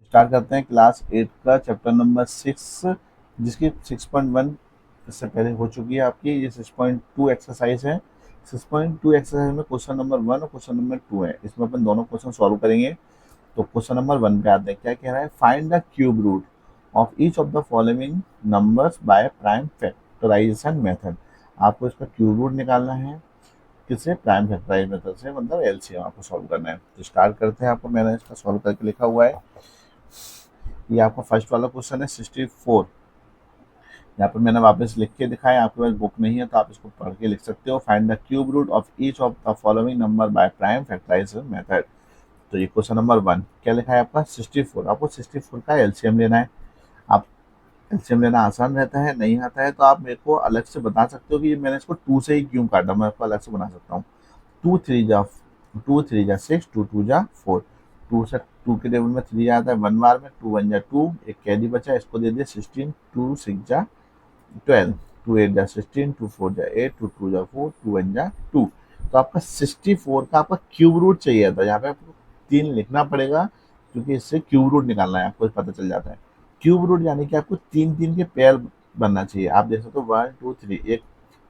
Start करते हैं class 8 का चैप्टर नंबर 6, जिसकी 6.1 इससे पहले हो चुकी है आपकी। ये 6.2 एक्सरसाइज है। 6.2 एक्सरसाइज में क्वेश्चन नंबर 1 और क्वेश्चन नंबर 2 है। इसमें अपन दोनों क्वेश्चन सॉल्व करेंगे। तो क्वेश्चन नंबर 1 पे आते हैं। क्या कह रहा है? Find the cube root of each of the following numbers by prime factorisation method. आपको इसका क्यूब रूट निकालना है। किससे? प्राइम फैक्टराइज मेथड से, मतलब एलसीएम आपको सॉल्व करना है। तो स्टार्ट करते हैं। आपको मैंने इसका सॉल्व करके लिखा हुआ है। ये आपका फर्स्ट वाला क्वेश्चन है 64। यहाँ पर मैंने वापस लिख के दिखाया। आपके पास बुक नहीं है तो आप इसको पढ़ के लिख सकते हो। Find the cube root of each of the following number by prime factorisation method. तो ये क्वेश्चन नंबर 1 क्या लिखा है आपका? 64। आपको 64 का एलसीएम लेना है। आप एलसीएम लेना आसान रहता है। नहीं आता है तो आप मेरे को अलग से बता सकते हो कि मैंने इसको 2 से ही क्यों काटा। मैं आपको अलग से बना सकता हूँ। 2 3 जा 6, 2 2 जा 4। 2 से 2 के टेबल में 3 आता है 1 बार में। 2 1 जा 2, एक कैरी बचा, इसको दे दिया 16। 2 6 जा 12, 2 8 जा 16, 2 4 जा 8, 2 2 जा 4, 2 1 जा 2। तो आपका 64 का आपका क्यूब रूट चाहिए था। यहाँ पे आपको 3 लिखना पड़ेगा क्योंकि इससे क्यूब रूट निकालना है। आपको पता चल जाता है। क्यूब रूट यानी कि आपको 3 3 के पेयर बनना चाहिए। आप देख सकते हो 1 2 3, एक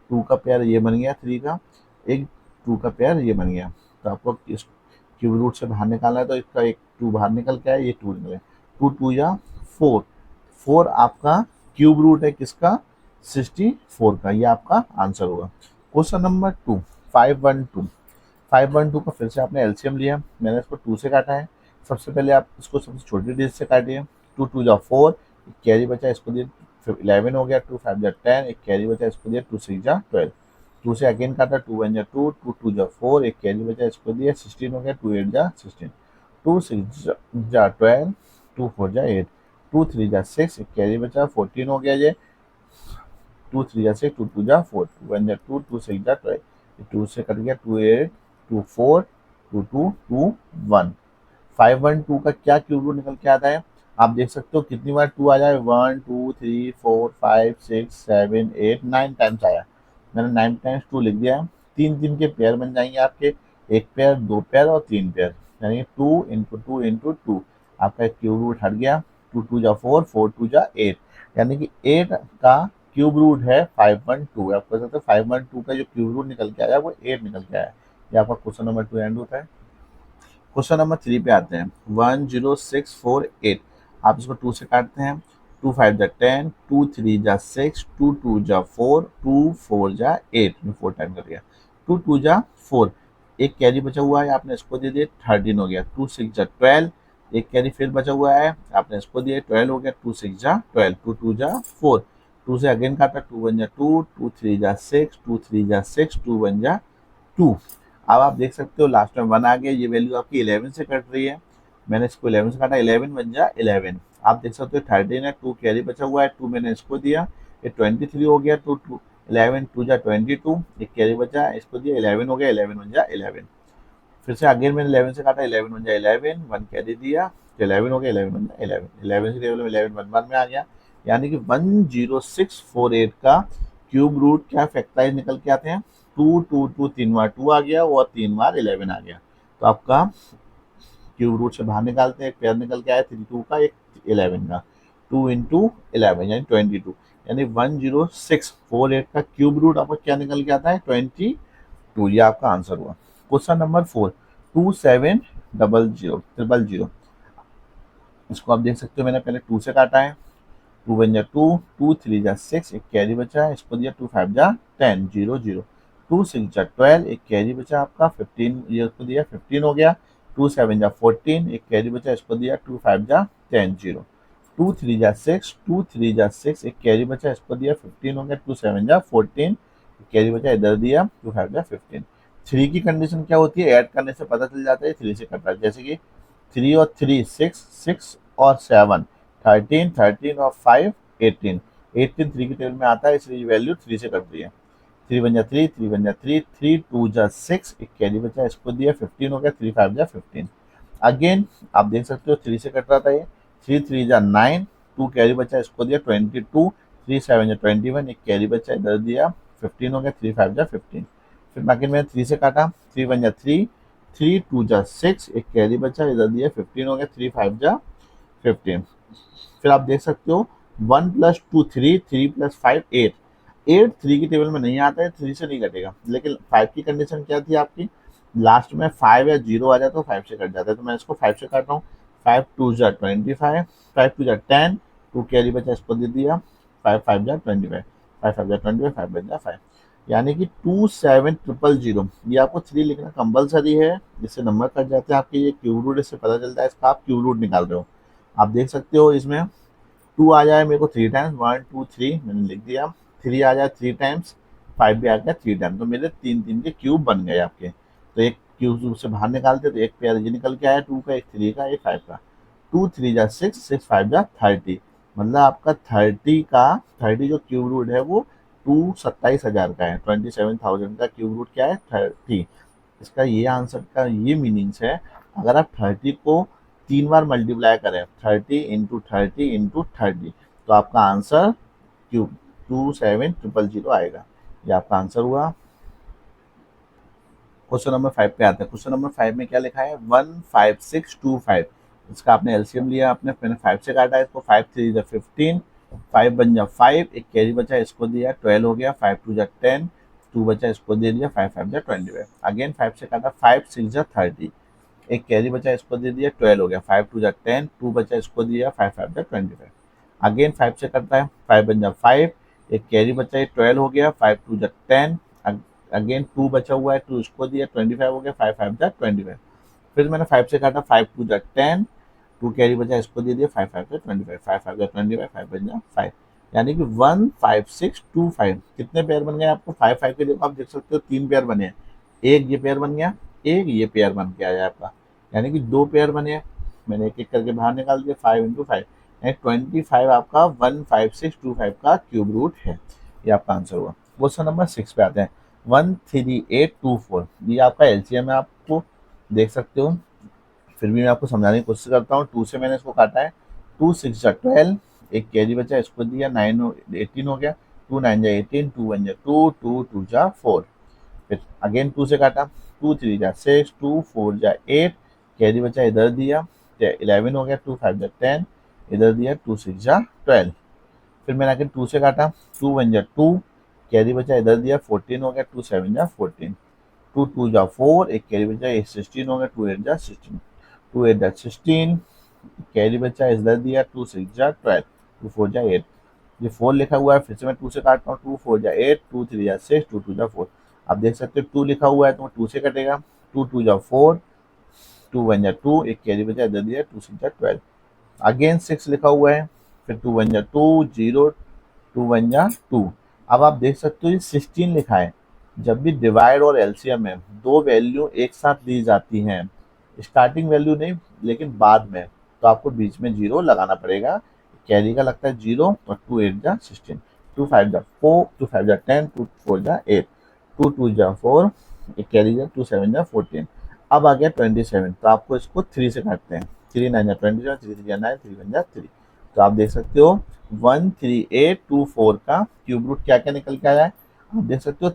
2 का पेयर ये बन गया 3 का, एक 2 का पेयर ये बन गया। तो आपको इस क्यूब रूट से बाहर निकालना है। तो इसका एक 2 बाहर निकल के आया, ये 2 निकले। 2 2 या 4, 4 आपका क्यूब रूट है किसका? 64 का। ये आपका आंसर होगा। Question number 2 512। 512 का फिर से आपने एलसीएम लिया। मैंने इसको 2 से काटा है। सबसे पहले आप इसको सबसे छोटी डिजिट से काटिए। 2 2 जा 4, एक कैरी बचा, इसको दिए 11 हो गया। 2 5 जा 10, एक कैरी बचा, इसको दिया 2 6 जा 12। 2 से अगेन काटा। 2 1 जा 2, 2 2 जा 4, एक कैरी बचा, इसको दिया 16 हो गया। 2 8 जा 16, 2 6 जा 12, 2 4 जा 8, 2 3 जा 6, एक कैरी बचा 14 हो गया। ये 2 3 जा 6, 2 2 जा 4, 2 1 जा 2, 2 6 जा 12, 2 से कट गया 2 8, 2 4, 2 2 2 1। 512 का क्या क्यूब रूट निकल के आता है? आप देख सकते हो कितनी बार 2 आ जाए। 1 2 3 4 5 6 7 8 9 टाइम्स आया। मैंने 9 टाइम्स 2 लिख दिया है। 3 3 के पेयर बन जाएंगे आपके। एक पेयर, 2 पेयर और 3 पेयर, यानी 2 इंटू 2 इंटू 2। आपका क्यूब रूट हट गया। 2 2 जा 4, 4 2 जा 8, यानी कि 8 का क्यूब रूट है 512। आप कह सकते हो 512 का जो क्यूब रूट निकल के आया वो 8 निकल के आया। ये आपका क्वेश्चन नंबर 2 एंड होता है। क्वेश्चन नंबर 3 पे आते हैं। 10648। आप इसको 2 से काटते हैं। 2 5 जा 10, 2 3 जा 6, 2 2 जा 4, 2 4 जा 8, 4 टाइम कर दिया। 2 2 जा 4, एक कैरी बचा हुआ है, आपने इसको दे दिया 13 हो गया। 2 6 जा 12, एक कैरी फिर बचा हुआ है, आपने इसको दिया 12 हो गया। 2 6 जा 12, 2 2 जा 4, 2 से अगेन काटा। 2 1 जा 2, 2 3 जा 6, 2 3 जा 6, 2 1 जा 2। अब आप देख सकते हो लास्ट में 1 आ गया। ये वैल्यू आपकी 11 से कट रही है। मैंने इसको 11 से काटा। 11 बन जा 11। आप देख सकते हो 13 है, 2 कैरी बचा हुआ है, 2 मैंने इसको दिया, ये 23 हो गया। 2 2 11 2 जा 22, एक कैरी बचा, इसको दिया 11 हो गया। 11 बन जा 11। फिर से अगेन मैंने 11 से काटा। 11 बन जा 11, 1 कैरी दिया तो 11 हो गया। 11 बन जा 11, 11 से टेबल में 11 1 बार में आ गया। यानी कि 10648 का क्यूब रूट क्या फैक्टराइज निकल के आते हैं? 2 2 2 3 बार 2 आ गया और 3 बार 11 आ गया। तो आपका क्यूब रूट से बाहर निकालते हैं। एक पेयर निकल के आया 3 2 का, एक 11 का। 2 इंटू 11 यानी 22, यानी 10648 का क्यूब रूट आपका क्या निकल के आता है? 22। ये आपका आंसर हुआ। Question number 4 2700। इसको आप देख सकते हो मैंने पहले 2 से काटा है। 2 1 जा 2, 2 3 जा 6, एक कैरी बचा है, इसको दिया 2 5 जा 10 0 0, 2 6 जा 12, एक कैरी बचा आपका 15, ये उसको दिया 15 हो गया। 2 7 जा 14, एक कैरी बचा, इसको दिया 2 5 जा 10 0, 2 3 जा 6, 2 3 जा 6, एक कैरी बचा, इसको दिया 15 हो गया। 2 7 जा 14, कैरी बचा इधर दिया 2 5 जा 15। 3 की कंडीशन क्या होती है? ऐड करने से पता चल जाता है 3 से कट रहा है। जैसे कि 3 और 3 6, 6 और 7 13, 13 और 5 18, 18 3 की टेबल में आता है, इसलिए वैल्यू 3 से कट रही है। 3 1 जा 3, 3 1 जा 3, 3 2 जा 6, एक कैरी बचा, इसको दिया 15 हो गया। 3 5 जा 15। अगेन आप देख सकते हो 3 से कट रहा था ये। 3 3 जा 9, 2 कैरी बचा, इसको दिया 22, 3 7 जा 21, एक कैरी बचा, इधर दिया 15 हो गया। 3 5 जा 15। फिर अगेन मैंने 3 से काटा। 3 1 जा 3, 3 2 जा 6, एक कैरी बचा, इधर दिया 15 हो गया। 3 5 जा 15। फिर आप देख सकते हो 1 + 2 3, 3 + 5 8। 8 3 की टेबल में नहीं आता है, 3 से नहीं कटेगा, लेकिन 5 की कंडीशन क्या थी आपकी, लास्ट में 5 या 0 आ जाए तो 5 से कट जाता है, तो मैं इसको 5 से काट रहा हूँ। 5 2 जा 25, 5 2 जा 10, 2 कैरी बचा इसको दे दिया, 5 5 जा 25, 5 5 जा 25, 5 बच जा 5, यानी कि 27000। ये आपको 3 लिखना कंपलसरी है, जिससे नंबर कट जाते हैं आपके। ये क्यूब रूट इससे पता चलता है, इसका आप क्यूब रूट निकाल रहे हो। आप देख सकते हो इसमें 2 आ जाए मेरे को 3 टाइम्स, 1 2 3 मैंने लिख दिया। 3 आ जाए 3 टाइम्स, 5 भी आ गया 3 टाइम्स, तो मेरे 3 3 के क्यूब बन गए आपके। तो एक क्यूब से बाहर निकालते तो एक पेयर ये निकल के आया 2 का, एक 3 का, एक 5 का। 2 3 जा 6, 6 5 जा 30, मतलब आपका 30 जो क्यूब रूट है वो 27,000 का है। 27,000 का क्यूब रूट क्या है, 30। इसका ये आंसर का ये मीनिंग्स है, अगर आप 30 को 3 बार मल्टीप्लाई करें, 30 × 30 × 30, तो आपका आंसर क्यूब 27000 आएगा। ये आपका आंसर हुआ। क्वेश्चन नंबर 5 पे आते हैं। क्वेश्चन नंबर 5 में क्या लिखा है, 15625। इसका आपने एलसीएम लिया, आपने मैंने 5 से काटा, इसको 5 3 जा 15, 5 बन जा 5, एक कैरी बचा इसको दिया 12 हो गया, 5 2 जा 10, 2 बचा इसको दे दिया, 5 5 जा 25। अगेन 5 से काटा, 5 6 जा 30, एक कैरी बचा इसको दे दिया 12 हो गया, 5 2 जा 10, 2 बचा इसको दिया, 5 5 जा 25। अगेन 5 से करता है, 5 बन जा 5, एक कैरी बचा है 12 हो गया, 5 2 जा 10, अगेन 2 बचा हुआ है, 2 इसको दिया 25 हो गया, 5 5 जा 25। फिर मैंने 5 से काटा, 5 2 जा 10, 2 कैरी बचा इसको दे दिया, 5 5 जा 25, 5 5 जा 25, 5 बन जा 5, यानी कि 15625। कितने पेयर बन गए आपको, 5 5 के देखो, आप देख सकते हो 3 पेयर बने हैं, एक ये पेयर बन गया, एक ये पेयर बन के आया आपका, यानी कि 2 पेयर बने हैं। मैंने एक एक करके बाहर निकाल दिया, 5 × 5 यानी 25 आपका 15625 का क्यूब रूट है। ये आपका आंसर हुआ। क्वेश्चन नंबर 6 पे आते हैं। 13824, ये आपका एलसीएम है, आपको देख सकते हो, फिर भी मैं आपको समझाने की कोशिश करता हूँ। 2 से मैंने इसको काटा है, 2 6 जा 12, एक कैरी बचा इसको दिया, 9 18 हो गया, 2 9 जा 18, 2 1 जा 2, 2 2 जा 4। फिर अगेन 2 से काटा, 2 3 जा 6, 2 4 जा 8, कैरी बचा इधर दिया 11 हो गया, 2 5 जा 10, इधर दिया 2 6 जा 12। फिर मैंने आके 2 से काटा, 2 1 जा 2, कैरी बचा इधर दिया 14 हो गया, 2 7 जा 14, 2 2 जा 4, एक कैरी बचा 16 हो गया, 2 8 जा 16, 2 8 जा 16, कैरी बचा इधर दिया 2 6 जा 12, 2 4 जा 8। ये 4 लिखा हुआ है, फिर से मैं 2 से काटता हूँ, 2 4 जा 8, 2 3 जा 6, 2 2 जा 4। आप देख सकते हो 2 लिखा हुआ है तो 2 से कटेगा, 2 2 जा 4, 2 1 जा 2, एक कैरी बचा इधर दिया 2 6 जा 12। अगेन 6 लिखा हुआ है, फिर 2 1 जा 2 0, 2 1 जा 2। अब आप देख सकते हो ये 16 लिखा है। जब भी डिवाइड और एलसीएम में दो वैल्यू एक साथ दी जाती हैं, स्टार्टिंग वैल्यू नहीं लेकिन बाद में, तो आपको बीच में 0 लगाना पड़ेगा। कैरी का लगता है 0, और 2 8 जा 16, 2 5 जा 4, 2 5 जा 10, 2 4 जा 8, 2 2 जा 4, एक कैरी जा 2 7 जा 14। अब आ गया 27, तो आपको इसको 3 से काटते हैं, 3 9 जा 27, 3 3 जा 9, 3 1 जा 3। तो आप देख सकते हो 13824 का क्यूब रूट क्या क्या निकल के आया है। आप देख सकते हो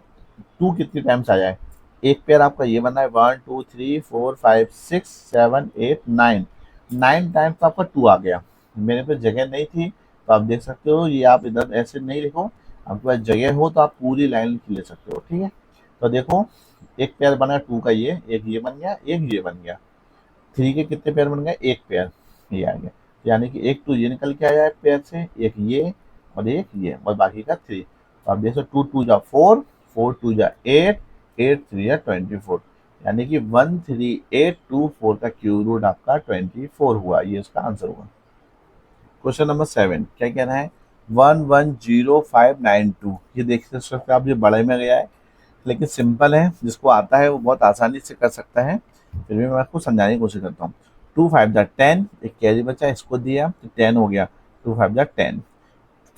2 कितनी टाइम्स आया है, एक पेयर आपका ये बना है 1 2 3 4 5 6 7 8 9, 9 टाइम्स तो आपका 2 आ गया। मेरे पे जगह नहीं थी, तो आप देख सकते हो, ये आप इधर ऐसे नहीं लिखो, आपके पास जगह हो तो आप पूरी लाइन ले सकते हो, ठीक है। तो देखो एक पेयर बना 2 का, ये एक ये बन गया, एक ये बन गया। 3 के कितने पेयर बन गए, एक पेयर ये आ गया, यानी कि एक तो ये निकल के आया है पेयर से, एक ये और एक ये, और बाकी का 3। तो आप देखो 2 2 जा 4, 4 2 जा 8, 8 3 जा 24, यानी कि 13824 का क्यूब रूट आपका 24 हुआ। ये इसका आंसर हुआ। क्वेश्चन नंबर 7 क्या कहना है, 110592। ये देख सकते आप, ये बड़े में गया है, लेकिन सिंपल है, जिसको आता है वो बहुत आसानी से कर सकता है। फिर भी मैं आपको समझाने की कोशिश करता हूँ। 2 5 जा 10, एक कैरी बचा इसको दिया तो 10 हो गया, 2 5 जा 10।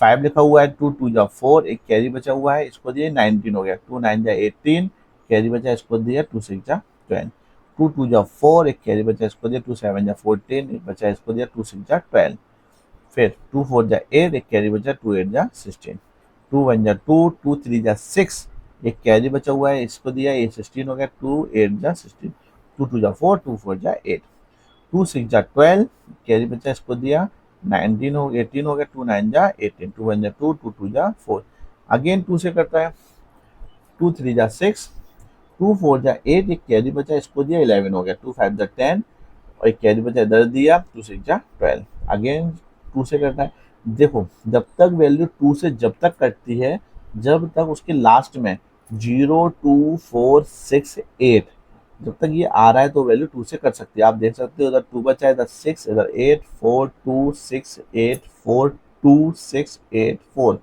5 लिखा हुआ है, 2 2 जा 4, एक कैरी बचा हुआ है इसको दिया 19 हो गया, 2 9 जा 18, कैरी बचा इसको दिया 2 6 जा 12, 2 2 जा 4, एक कैरी बचा इसको दिया 2 7 जा 14, एक बचा इसको दिया 2 6 जा 12। फिर 2 4 जा 8, एक कैरी बचा 2 8 जा 16, 2 1 जा 2, 2 3 जा 6, एक कैरी बचा हुआ है इसको दिया, ये 16 हो गया, 2 8 जा 16, 2 2 जा 4, 2 4 जा 8। टू सिक्स जा 12, कैरी बचा इसको दिया 19 हो 18 हो गया, 2 9 जा 18, 2 1 जा 2, 2 2 जा 4, अगेन 2 से करता है, 2 3 जा 6, 2 4 जा 8, एक कैरी बचा इसको दिया 11 हो गया, 2 5 जा 10 और एक कैरी बचा इधर दिया, 2 6 जा 12, अगेन 2 से करता है। देखो जब तक वैल्यू 2 से जब तक कटती है, जब तक उसके लास्ट में 0 2 4 6 8 जब तक ये आ रहा है तो वैल्यू 2 से कट सकती है। आप देख सकते हो इधर 2 बचा है, इधर 6, इधर 8 4 2 6 8 4 2 6 8 4,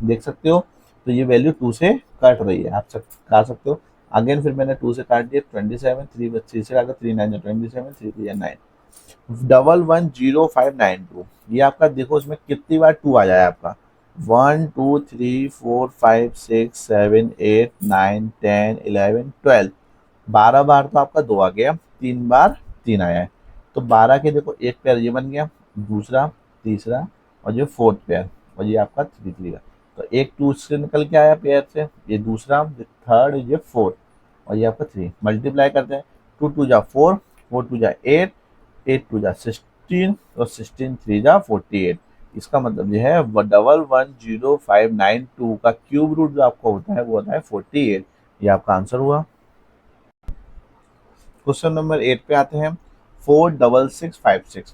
देख सकते हो। तो ये वैल्यू 2 से कट रही है, आप काट सकते हो। अगेन फिर मैंने 2 से काट दिया 27, 3 से काटा 3 9 27, 3 3 9, 110592, ये आपका देखो इसमें कितनी बार 2 आ जाए आपका, 1 2 3 4 5 6 7 8 9 10 11 12, 12 बार तो आपका 2 आ गया, 3 बार 3 आया है। तो 12 के देखो एक पेयर ये बन गया, दूसरा तीसरा और ये फोर्थ पेयर, और ये आपका 3 3 का। तो एक 2 से निकल के आया पेयर से, ये दूसरा, ये थर्ड, ये फोर्थ और ये आपका 3, मल्टीप्लाई करते हैं, 2 2 जा 4, 4 2 जा 8, 8 2 जा 16 और 16 3 जा 48। इसका मतलब यह है 110592 का क्यूब रूट जो आपको होता है वो होता है 48। ये आपका आंसर हुआ। क्वेश्चन नंबर 8 पे आते हैं, 46656।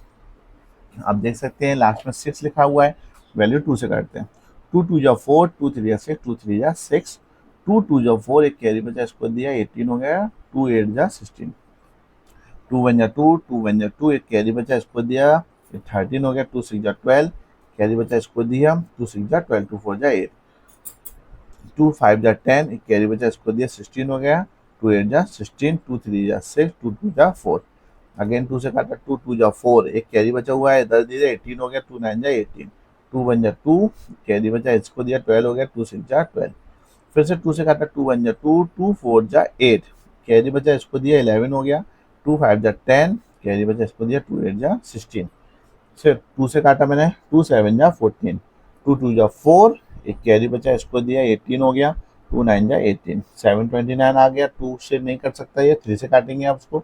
आप देख सकते हैं लास्ट में 6 लिखा हुआ है, वैल्यू 2 से करते हैं, 2 2 जा 4, 2 3 जा 6, 2 3 जा 6, 2 2 जा 4, एक कैरी बचा इसको दिया 18 हो गया, 2 8 जा 16, 2 1 जा 2, 2 1 जा 2, एक कैरी बचा इसको दिया 13 हो गया, 2 6 जा 12, कैरी बचा इसको दिया 2 6 जा 12, 2 4 जा 8, 2 5 जा 10, एक कैरी बचा इसको दिया 16 हो गया, 2 8 जा 16, 2 3 जा 6, 2 2 जा 4, अगेन 2 से काटा, 2 2 जा 4, एक कैरी बचा हुआ है इधर दिया 18 हो गया, 2 9 जा 18, 2 1 जा 2, कैरी बचा इसको दिया 12 हो गया, 2 6 जा 12, फिर से 2 से काटा, 2 1 जा 2, 2 4 जा 8, कैरी बचा इसको दिया 11 हो गया, 2 5 जा 10, कैरी बचा इसको दिया 2 8 जा 16, फिर 2 से काटा मैंने, 2 7 जा 14, 2 2 जा 4, एक कैरी बचा इसको दिया 18 हो गया, 2 9 जा 18, 729 आ गया, 2 से नहीं कर सकता ये, 3 से काटेंगे आप उसको,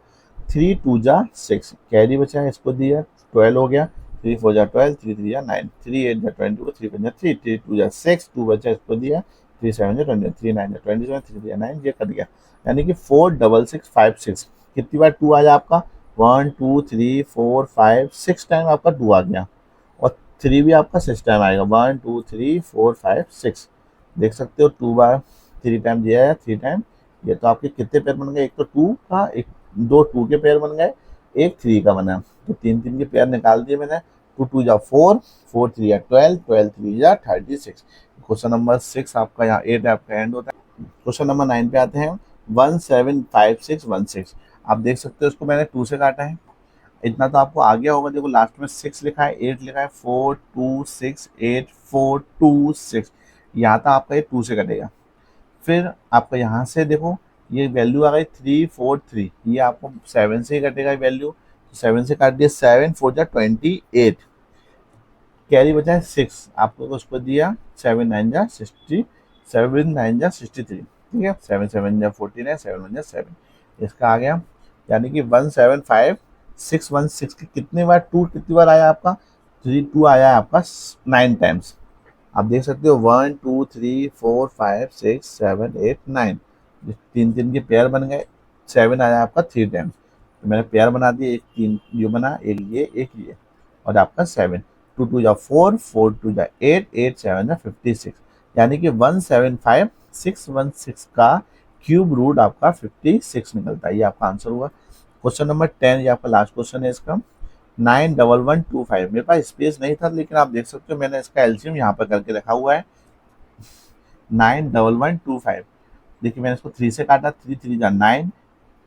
3 2 जा 6, कैरी बचा है इसको दिया 12 हो गया, 3 4 जा 12, 3 3 जा 9, 3 8 जा 22, 3 5 जा 3, 3 2 जा 6, 2 बचा इसको दिया 3 7 जा 20, 3 9 जा 27, 3 3 जा 9, ये कट गया। यानी कि 46656 कितनी बार 2 आया आपका, 1 2 3 4 5 6 टाइम आपका 2 आ गया, और 3 भी आपका 6 टाइम आएगा, 1 2 3 4 5 6, देख सकते हो 2 बार 3 टाइम दिया है, 3 टाइम। ये तो आपके कितने पेयर बन गए, एक तो 2 का, एक 2 2 के पेयर बन गए, एक 3 का बना, तो 3 3 के पेयर निकाल दिए मैंने, 2 2 जा 4, 4 3 जा 12, 12 3 जा 36। क्वेश्चन नंबर 6 आपका यहाँ 8 आपका एंड होता है। क्वेश्चन नंबर 9 पे आते हैं, 175616। आप देख सकते हो इसको मैंने 2 से काटा है, इतना तो आपको आ गया होगा। देखो लास्ट में 6 लिखा है, 8 लिखा है, 4 2 6 8 4 2 6, यहाँ तक आपका ये 2 से कटेगा। फिर आपका यहाँ से देखो ये वैल्यू आ गई 343, ये आपको 7 से ही कटेगा वैल्यू, तो 7 से काट दिया, 7 4 जा 28, कैरी बचा है 6, आपको उसको दिया 7 9 जा 60, 7 9 जा 63, ठीक है, 7 7 जा 49, 7 1 जा 7, इसका आ गया। यानी कि 175616 के कितने बार 2 कितनी बार आया आपका, 3 2 आया है आपका 9 टाइम्स। आप देख सकते हो 1 2 3 4 5 6 7 8 9, 3 3 के पेयर बन गए, 7 आया आपका 3 टाइम्स, तो मैंने पेयर बना दिए, एक 3 ये बना, एक ये और आपका 7, 2 2 जा 4, 4 2 जा 8, 8 7 जा 56, यानी कि 175616 का क्यूब रूट आपका 56 निकलता है। ये आपका आंसर हुआ। क्वेश्चन नंबर 10, ये आपका लास्ट क्वेश्चन है इसका, 91125। मेरे पास स्पेस नहीं था, लेकिन आप देख सकते हो मैंने इसका एलसीएम यहाँ पर करके रखा हुआ है, 91125। देखिए मैंने इसको 3 से काटा, 3 3 जा 9,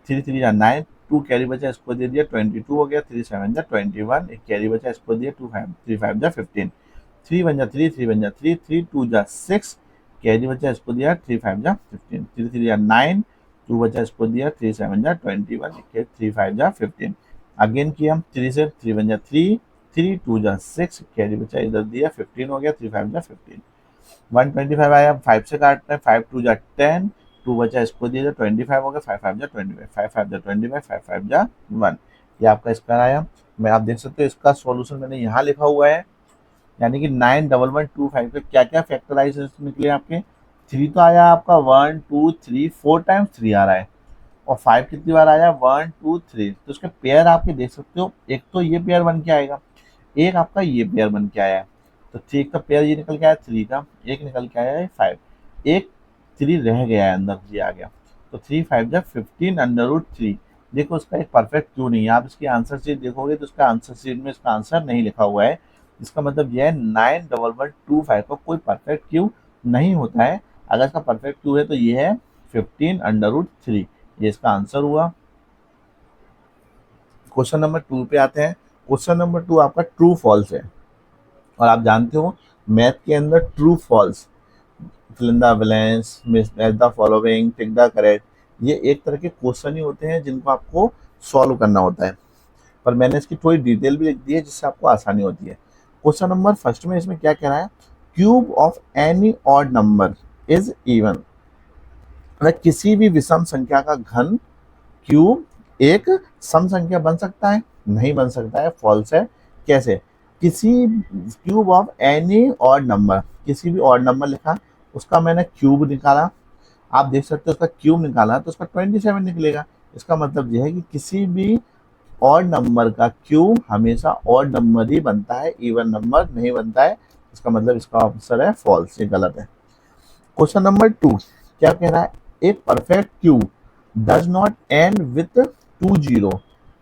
3 3 जा 9, 2 कैरी बचा इसको दे दिया 22 हो गया, 3 7 जा 21, एक कैरी बचा इसको दिया 2 5, 3 5 जा 15, 3 1 जा 3, 3 1 जा 3, 3 2 जा 6, कैरी बचा इसको दिया 3 5 जा 15, 3 3 जा 9, 2 बचा इसको दिया 3 7 जा 21, 3 5 जा 15, अगेन किया 3 से, 3 1 जा 3, 3 2 जा 6, कैरी बचा इधर दिया 15 हो गया, 3 5 जा 15, 125 आया, 5 से काटना है, 5 2 जा 10, 2 बचा इसको दिया 25 हो गया, 5 5 जा 25, 5 5 जा 25, 5 5 जा 1, ये आपका स्क्वायर आया। मैं आप देख सकते हो इसका सॉल्यूशन मैंने यहाँ लिखा हुआ है, यानी कि 91125 के क्या क्या फैक्टराइजेशन निकले आपके। 3 तो आया आपका 1 2 3 4 टाइम्स 3 आ रहा है, और 5 कितनी बार आया 1 2 3। तो उसके पेयर आपके देख सकते हो, एक तो ये पेयर बन के आएगा, एक आपका ये पेयर बन के आया है। तो 3 का पेयर ये निकल के आया 3 का, एक निकल के आया है 5, एक 3 रह गया है अंदर, ये आ गया। तो 3 5 जा 15√3। देखो उसका एक परफेक्ट क्यों नहीं है, आप इसकी आंसर शीट देखोगे तो उसका आंसर शीट में इसका आंसर नहीं लिखा हुआ है। इसका मतलब यह है 91125 का कोई परफेक्ट क्यू नहीं होता है। अगर इसका परफेक्ट क्यू है तो ये है 15√3, ये इसका आंसर हुआ। क्वेश्चन नंबर 2 पे आते हैं। क्वेश्चन नंबर 2 आपका ट्रू फॉल्स है, और आप जानते हो मैथ के अंदर true false, fill in the blanks, match the following, tick the correct, ये एक तरह के क्वेश्चन ही होते हैं जिनको आपको सॉल्व करना होता है, पर मैंने इसकी थोड़ी डिटेल भी लिख दी है जिससे आपको आसानी होती है। क्वेश्चन नंबर फर्स्ट में इसमें क्या कह रहा है, cube of any odd number is even. किसी भी विषम संख्या का घन क्यूब एक सम संख्या बन सकता है, नहीं बन सकता है, फॉल्स है। कैसे, किसी cube of any odd number, किसी भी ऑड नंबर लिखा, उसका मैंने क्यूब निकाला, आप देख सकते हो उसका क्यूब निकाला तो उसका 27 निकलेगा। इसका मतलब यह है कि किसी भी ऑड नंबर का क्यूब हमेशा ऑड नंबर ही बनता है, इवन नंबर नहीं बनता है। इसका मतलब इसका आंसर है फॉल्स, ये गलत है। क्वेश्चन नंबर 2 क्या कह रहा है, एक perfect cube does not and with 2 zero.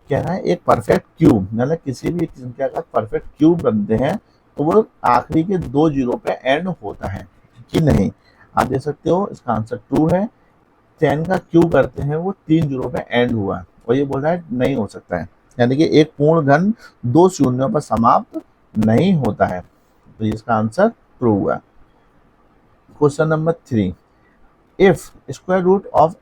कह रहा है एक परफेक्ट क्यूब, मतलब किसी भी संख्या का परफेक्ट क्यूब बनते हैं तो वो आखिरी के 2 जीरो पे एंड होता है कि नहीं। आप देख सकते हो इसका आंसर ट्रू है। 10 का क्यूब करते हैं वो 3 जीरो पे एंड हुआ है, और ये बोल रहा है नहीं हो सकता है, यानी कि एक पूर्ण घन 2 शून्यों पर समाप्त नहीं होता है, तो इसका आंसर ट्रू हुआ। Question number 3, if square root of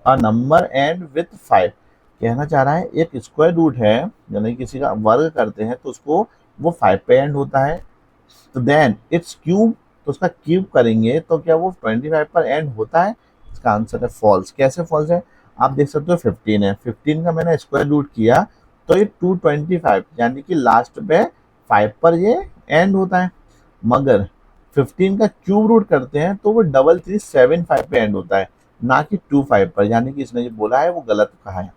a number end with 5। कहना चाह रहा है एक स्क्वायर रूट है, यानी किसी का वर्ग करते हैं तो उसको वो 5 पे एंड होता है, तो देन इट्स क्यूब, तो उसका क्यूब करेंगे तो क्या वो 25 पर एंड होता है। इसका आंसर है फॉल्स। कैसे फॉल्स है, आप देख सकते हो 15 है, 15 का मैंने स्क्वायर रूट किया तो ये 225, यानी कि लास्ट पे 5 पर ये एंड होता है। मगर 15 का क्यूब रूट करते हैं तो वो 3375 पे एंड होता है, ना कि 25 पर, यानी कि इसने जो बोला है वो गलत कहा है।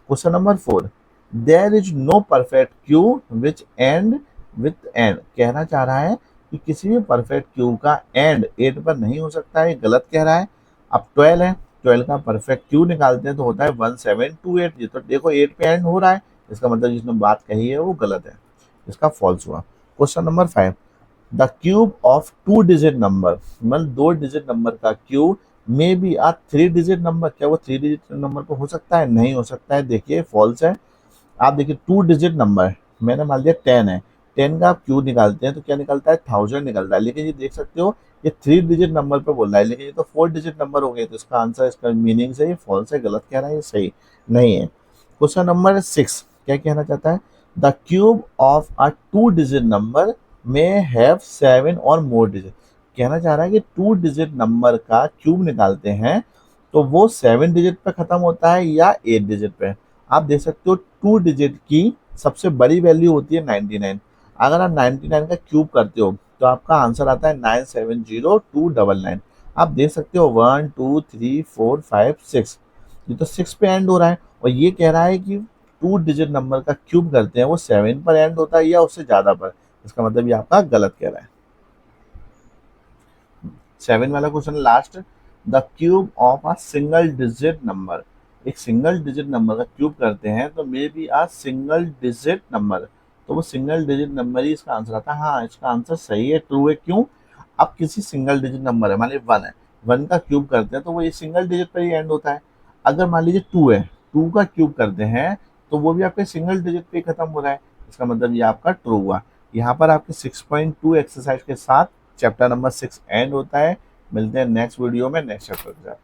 Question number 4, there is no perfect cube which end with end. कहना चाह रहा है कि किसी भी परफेक्ट क्यूब का एंड 8 पर नहीं हो सकता है, गलत कह रहा है। अब 12 है, 12 का परफेक्ट क्यूब निकालते हैं तो होता है 1728, ये तो देखो 8 पे एंड हो रहा है, इसका मतलब जिसने बात कही है वो गलत है, इसका फॉल्स हुआ। Question number 5, the cube of 2 digit number, मतलब 2 डिजिट नंबर का cube may be a 3 digit number. क्या वो 3 डिजिट नंबर पर हो सकता है, नहीं हो सकता है, देखिए फॉल्स है। आप देखिए 2 डिजिट नंबर, मैंने मान लिया 10 है, 10 का आप क्यूब निकालते हैं तो क्या निकलता है 1000 निकलता है, लेकिन ये देख सकते हो ये 3 डिजिट नंबर पे बोल रहा है, लेकिन ये तो 4 डिजिट नंबर हो गए, तो इसका आंसर, इसका मीनिंग से ये फॉल्स है, गलत कह रहा है, ये सही नहीं है। क्वेश्चन नंबर 6 क्या कहना चाहता है, the cube of a 2 digit number में हैव 7 और मोर डिजिट। कहना चाह रहा है कि 2 डिजिट नंबर का क्यूब निकालते हैं तो वो 7 डिजिट पे खत्म होता है या 8 डिजिट पे। आप देख सकते हो 2 डिजिट की सबसे बड़ी वैल्यू होती है 99। अगर आप 99 का क्यूब करते हो तो आपका आंसर आता है 970299। आप देख सकते हो 1 2 3 4 5 6, ये तो 6 पे एंड हो रहा है, और ये कह रहा है कि 2 डिजिट नंबर का क्यूब करते हैं वो 7 पर एंड होता है या उससे ज्यादा पर। इसका मतलब ये आपका गलत कह रहा है। 7 वाला question last, the cube of a single digit number. एक सिंगल डिजिट नंबर का क्यूब करते हैं तो may be a single digit number, तो वो सिंगल डिजिट नंबर ही इसका आंसर आता है। हाँ, इसका आंसर सही है, ट्रू है। क्यों, अब किसी सिंगल डिजिट नंबर है, मान लीजिए 1 है, 1 का क्यूब करते हैं तो वो ये सिंगल डिजिट पर ही एंड होता है। अगर मान लीजिए 2 है, 2 का क्यूब करते हैं तो वो भी आपके सिंगल डिजिट पे ही खत्म हो रहा है, इसका मतलब ये आपका ट्रू हुआ। यहाँ पर आपके 6.2 एक्सरसाइज के साथ चैप्टर नंबर 6 एंड होता है। मिलते हैं नेक्स्ट वीडियो में नेक्स्ट चैप्टर के साथ।